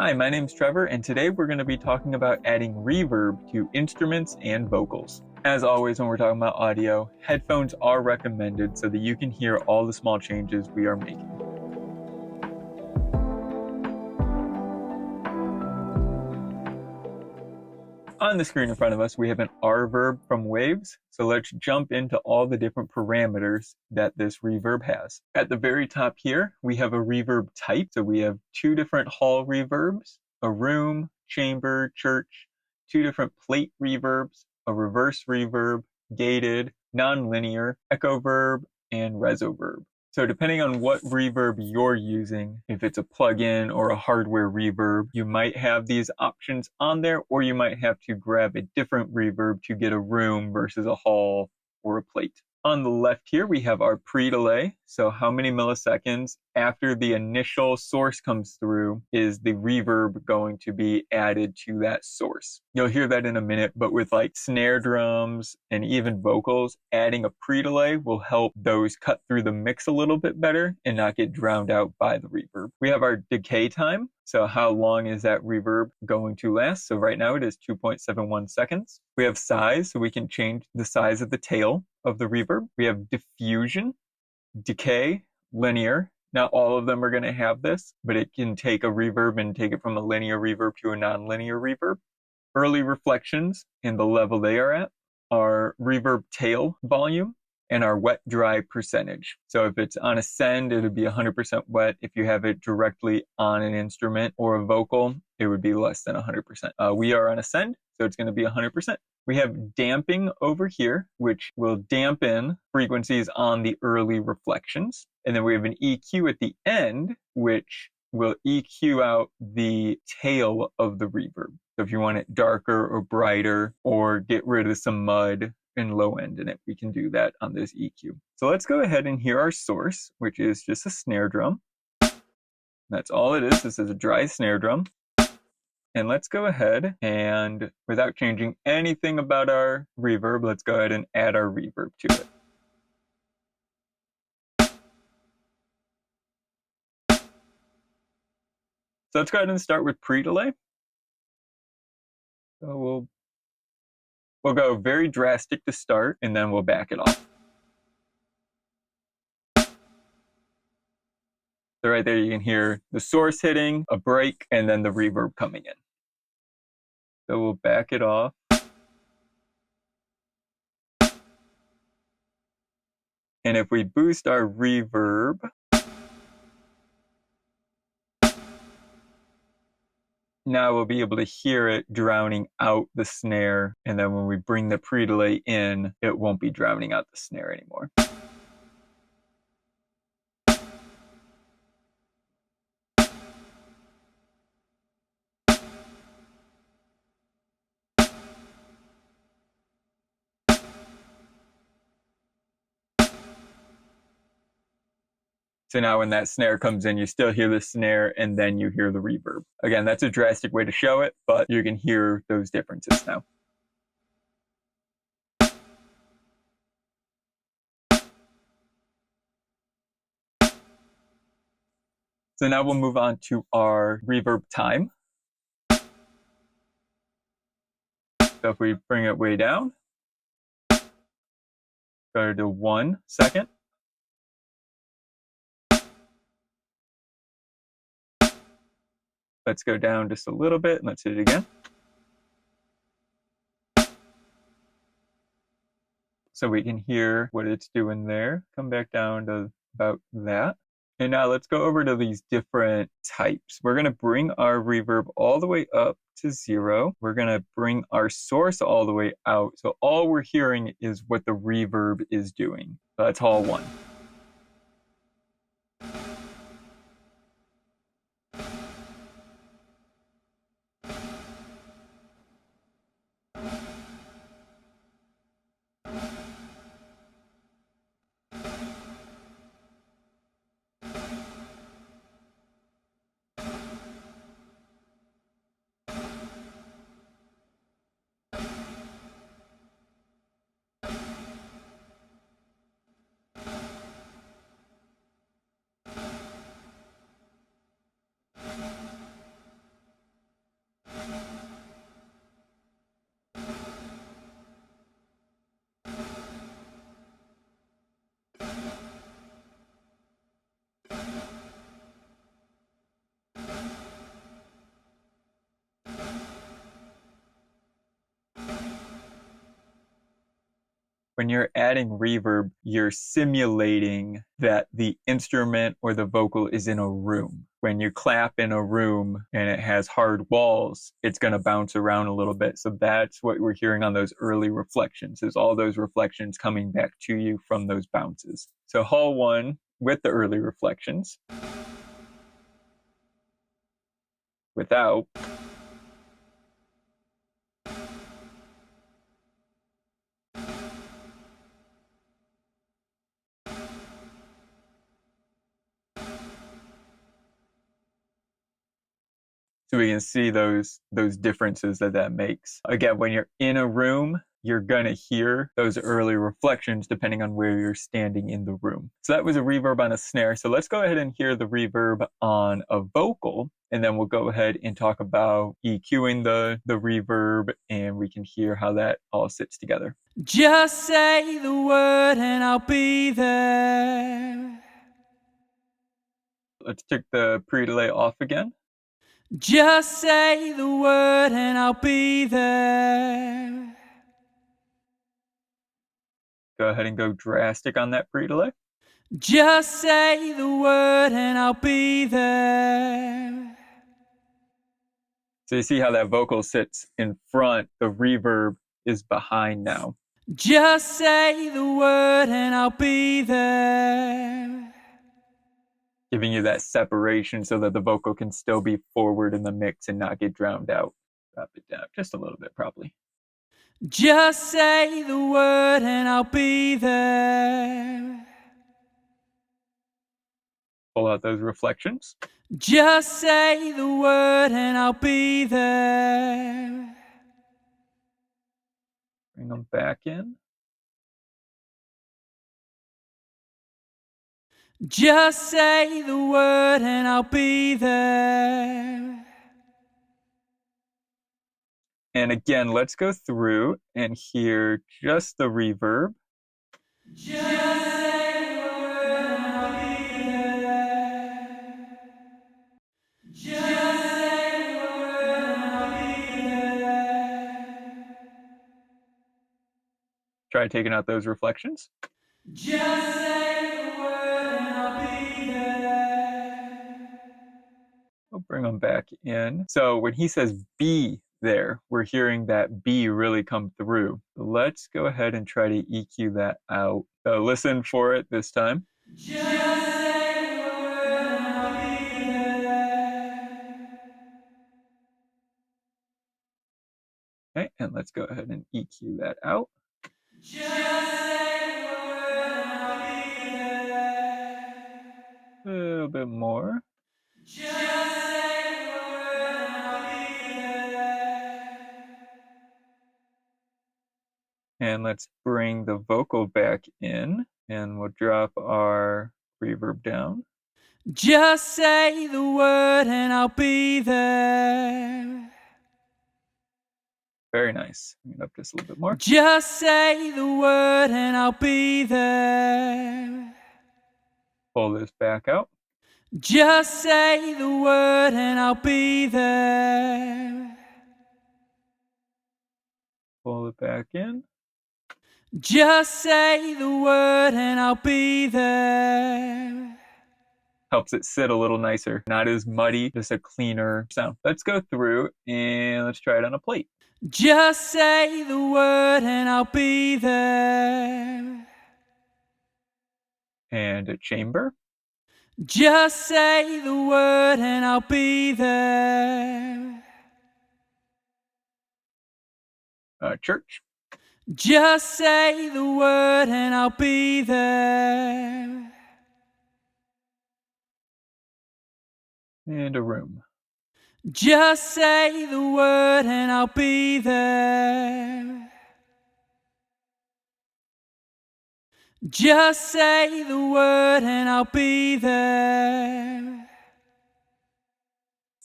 Hi, my name's Trevor, and today we're going to be talking about adding reverb to instruments and vocals. As always, when we're talking about audio, headphones are recommended so that you can hear all the small changes we are making. On the screen in front of us, we have an Rverb from Waves, so let's jump into all the different parameters that this reverb has. At the very top here, we have a reverb type, so we have two different hall reverbs, a room, chamber, church, two different plate reverbs, a reverse reverb, gated, nonlinear, echo verb, and resoverb. So depending on what reverb you're using, if it's a plug-in or a hardware reverb, you might have these options on there, or you might have to grab a different reverb to get a room versus a hall or a plate. On the left here, we have our pre-delay. So how many milliseconds after the initial source comes through is the reverb going to be added to that source? You'll hear that in a minute, but with like snare drums and even vocals, adding a pre-delay will help those cut through the mix a little bit better and not get drowned out by the reverb. We have our decay time. So how long is that reverb going to last? So right now it is 2.71 seconds. We have size, so we can change the size of the tail of the reverb. We have diffusion, decay, linear. Not all of them are going to have this, but it can take a reverb and take it from a linear reverb to a nonlinear reverb. Early reflections and the level they are at, our reverb tail volume, and our wet dry percentage. So if it's on a send, it would be 100% wet. If you have it directly on an instrument or a vocal, it would be less than 100%. We are on a send, so it's going to be 100%. We have damping over here, which will dampen frequencies on the early reflections. And then we have an EQ at the end, which will EQ out the tail of the reverb. So if you want it darker or brighter or get rid of some mud and low end in it, we can do that on this EQ. So let's go ahead and hear our source, which is just a snare drum. That's all it is. This is a dry snare drum. And let's go ahead and, without changing anything about our reverb, let's go ahead and add our reverb to it. So let's go ahead and start with pre-delay. So we'll go very drastic to start, and then we'll back it off. So right there, you can hear the source hitting, a break, and then the reverb coming in. So we'll back it off. And if we boost our reverb, now we'll be able to hear it drowning out the snare. And then when we bring the pre-delay in, it won't be drowning out the snare anymore. So now when that snare comes in, you still hear the snare and then you hear the reverb. Again, that's a drastic way to show it, but you can hear those differences now. So now we'll move on to our reverb time. So if we bring it way down, go to 1 second. Let's go down just a little bit and let's hit it again. So we can hear what it's doing there. Come back down to about that. And now let's go over to these different types. We're going to bring our reverb all the way up to 0. We're going to bring our source all the way out. So all we're hearing is what the reverb is doing. So that's hall 1. When you're adding reverb, you're simulating that the instrument or the vocal is in a room. When you clap in a room and it has hard walls, it's going to bounce around a little bit. So that's what we're hearing on those early reflections, is all those reflections coming back to you from those bounces. So Hall 1 with the early reflections. Without. So we can see those differences that makes. Again, when you're in a room, you're going to hear those early reflections depending on where you're standing in the room. So that was a reverb on a snare. So let's go ahead and hear the reverb on a vocal, and then we'll go ahead and talk about EQing the reverb, and we can hear how that all sits together. Just say the word and I'll be there. Let's take the pre-delay off again. Just say the word and I'll be there. Go ahead and go drastic on that pre-delay. Just say the word and I'll be there. So you see how that vocal sits in front, the reverb is behind now. Just say the word and I'll be there. Giving you that separation so that the vocal can still be forward in the mix and not get drowned out. Drop it down just a little bit, probably. Just say the word and I'll be there. Pull out those reflections. Just say the word and I'll be there. Bring them back in. Just say the word and I'll be there. And again, let's go through and hear just the reverb. Just say the word and I'll be there. Just say the word and I'll be there. Try taking out those reflections. Just say the word and I'll be there. We'll bring them back in. So when he says B there, we're hearing that B really come through. Let's go ahead and try to EQ that out. So listen for it this time. Just say the word and I'll be there. Okay, and let's go ahead and EQ that out. Just say the word and I'll be there. A little bit more. Just say the word and I'll be there. And let's bring the vocal back in, and we'll drop our reverb down. Just say the word and I'll be there. Very nice. Bring it up just a little bit more. Just say the word and I'll be there. Pull this back out. Just say the word and I'll be there. Pull it back in. Just say the word and I'll be there. Helps it sit a little nicer. Not as muddy, just a cleaner sound. Let's go through and let's try it on a plate. Just say the word and I'll be there. And a chamber. Just say the word and I'll be there. Church. Just say the word and I'll be there. And a room. Just say the word and I'll be there. Just say the word and I'll be there.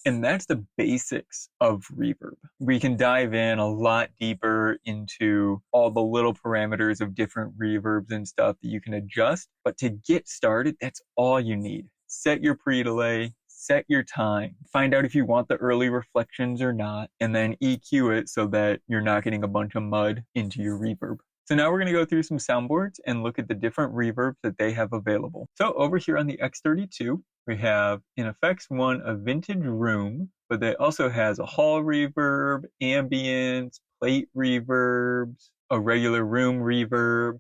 And that's the basics of reverb. We can dive in a lot deeper into all the little parameters of different reverbs and stuff that you can adjust. But to get started, that's all you need. Set your pre-delay, set your time, find out if you want the early reflections or not, and then EQ it so that you're not getting a bunch of mud into your reverb. So now we're going to go through some soundboards and look at the different reverbs that they have available. So over here on the X32, we have in effects one a vintage room, but it also has a hall reverb, ambience, plate reverbs, a regular room reverb,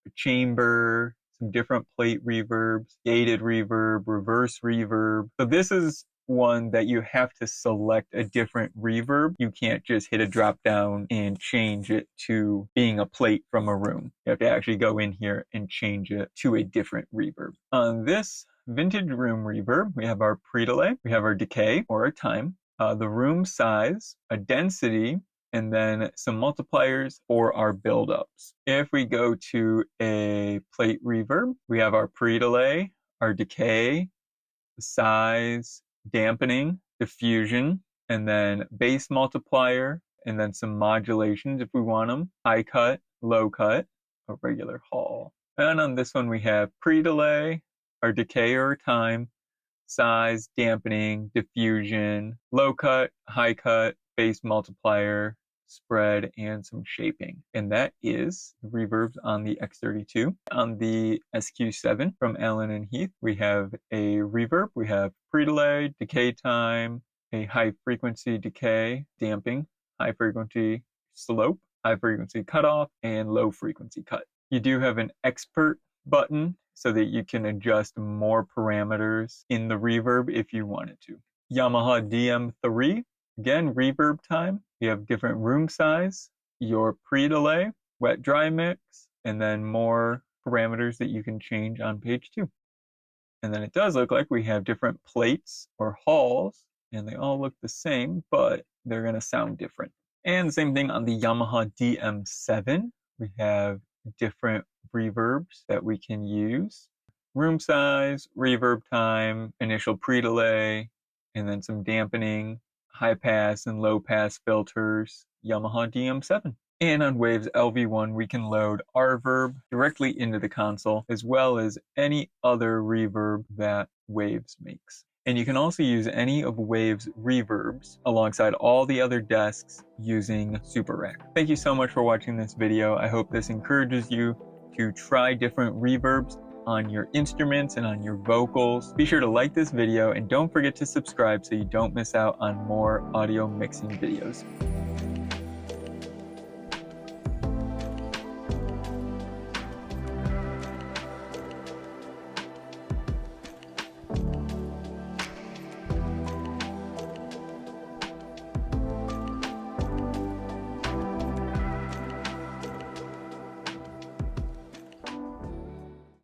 a chamber, some different plate reverbs, gated reverb, reverse reverb. So this is one that you have to select a different reverb. You can't just hit a drop down and change it to being a plate from a room. You have to actually go in here and change it to a different reverb. On this vintage room reverb, we have our pre-delay, we have our decay or our time, the room size, a density, and then some multipliers for our buildups. If we go to a plate reverb, we have our pre-delay, our decay, the size, dampening, diffusion, and then bass multiplier, and then some modulations if we want them, high cut, low cut, a regular hall. And on this one we have pre-delay, our decay or time, size, dampening, diffusion, low cut, high cut, bass multiplier, spread, and some shaping. And that is the reverbs on the X32. On the SQ7 from Allen and Heath, we have a reverb, we have pre-delay, decay time, a high frequency decay, damping, high frequency slope, high frequency cutoff, and low frequency cut. You do have an expert button so that you can adjust more parameters in the reverb if you wanted to. Yamaha Dm3, again, reverb time. You have different room size, your pre-delay, wet dry mix, and then more parameters that you can change on page 2. And then it does look like we have different plates or halls, and they all look the same, but they're going to sound different. And the same thing on the Yamaha Dm7. We have different reverbs that we can use. Room size, reverb time, initial pre-delay, and then some dampening, high pass and low pass filters, Yamaha Dm7. And on Waves LV1, we can load Rverb directly into the console, as well as any other reverb that Waves makes. And you can also use any of Waves' reverbs alongside all the other desks using Super Rack. Thank you so much for watching this video. I hope this encourages you to try different reverbs on your instruments and on your vocals. Be sure to like this video and don't forget to subscribe so you don't miss out on more audio mixing videos.